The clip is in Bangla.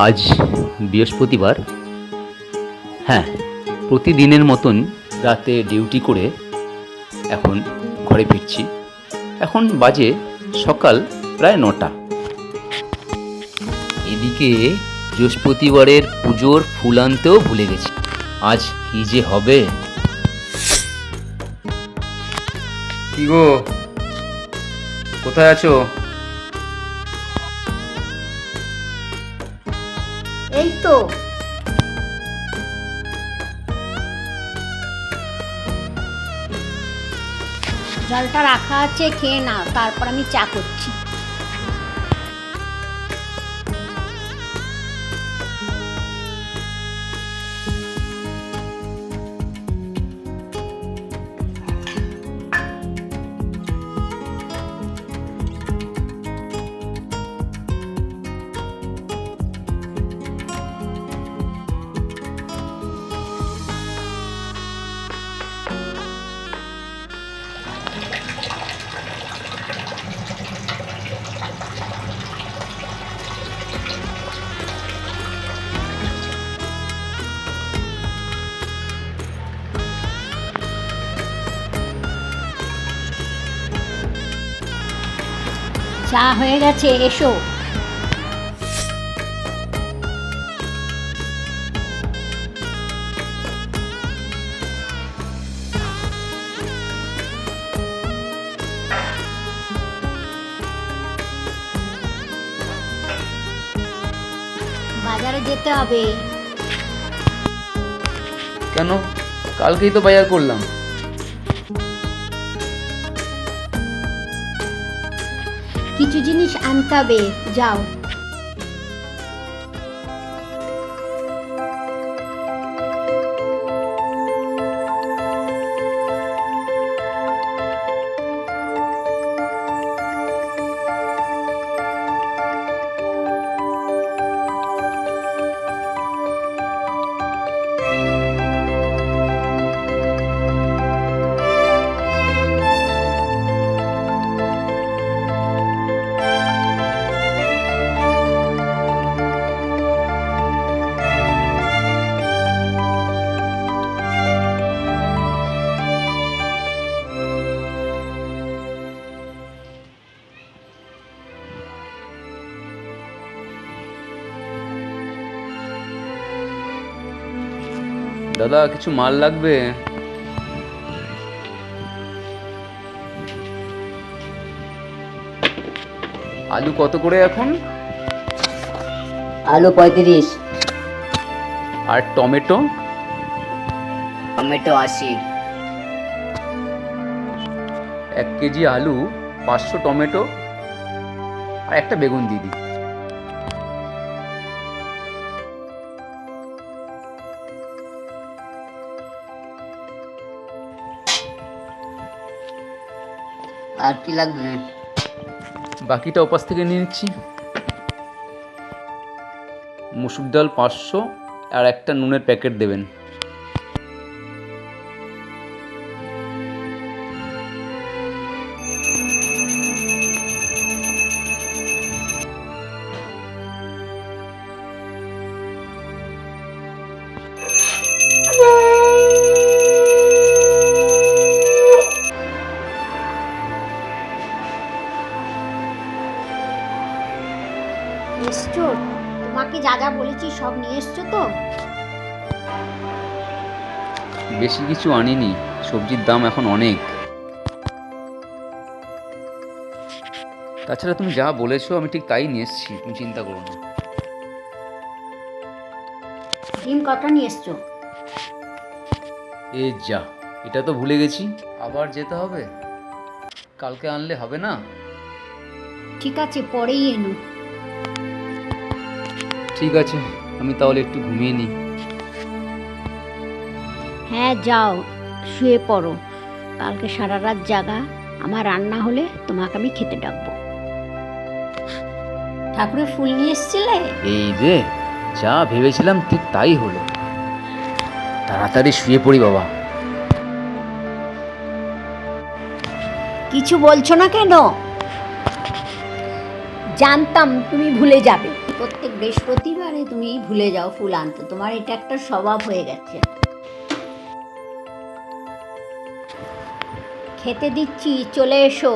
আজ বৃহস্পতিবার। হ্যাঁ, প্রতিদিনের মতন রাতে ডিউটি করে এখন ঘরে ফিরছি। এখন বাজে সকাল প্রায় 9টা। এদিকে বৃহস্পতিবারের পুজোর ফুল আনতেও ভুলে গেছি। আজ কি যে হবে। কি গো, কোথায় আছো? এই তো জলটা রাখা আছে, খেয়ে নাও, তারপর আমি চা করছি। চা হয়ে গেছে, এসো। বাজারে যেতে হবে। কেন? কালকেই তো বাজার করলাম। কিছু জিনিস আনতে হবে, যাও। দাদা, কিছু মাল লাগবে। আলু কত করে এখন? আলু 35। আর টমেটো? টমেটো 80। 1 কেজি আলু, 500 টমেটো আর একটা বেগুন দিদি। আর কি লাগবে? বাকিটা ওপাশ থেকে নিয়ে নিচ্ছি। মুসুর ডাল 500 আর একটা নুনের প্যাকেট দেবেন। এসছো? তোমাকে যা যা বলেছি সব নিয়ে এসছো তো? বেশি কিছু আনিনি, সবজির দাম এখন অনেক। তাছাড়া তুমি যা বলেছো আমি ঠিক তাই নিয়ে এসেছি, তুমি চিন্তা করো না। ডিম কটা নিয়ে এসছো? এ যা, এটা তো ভুলে গেছি। আবার যেতে হবে? কালকে আনলে হবে না? ঠিক আছে, পরেই এনো। ঠিক আছে, আমি তাহলে একটু ঘুমিয়ে নিই। হ্যাঁ, যাও, শুয়ে পড়ো। কালকে সারা রাত জাগা। আমার রান্না হলে তোমাকে আমি খেতে ডাকবো। ঠাকুরের ফুল নিয়ে এসেছিলে? এই রে, যা ভেবেছিলাম ঠিক তাই হলো। তাড়াতাড়ি শুয়ে পড়ি বাবা। কিছু বলছো না কেন? জানতাম তুমি ভুলে যাবে। প্রত্যেক বৃহস্পতিবারে তুমি ভুলে যাও ফুল আনতে, তোমার এটা একটা স্বভাব হয়ে গেছে। খেতে দিচ্ছি, চলে এসো।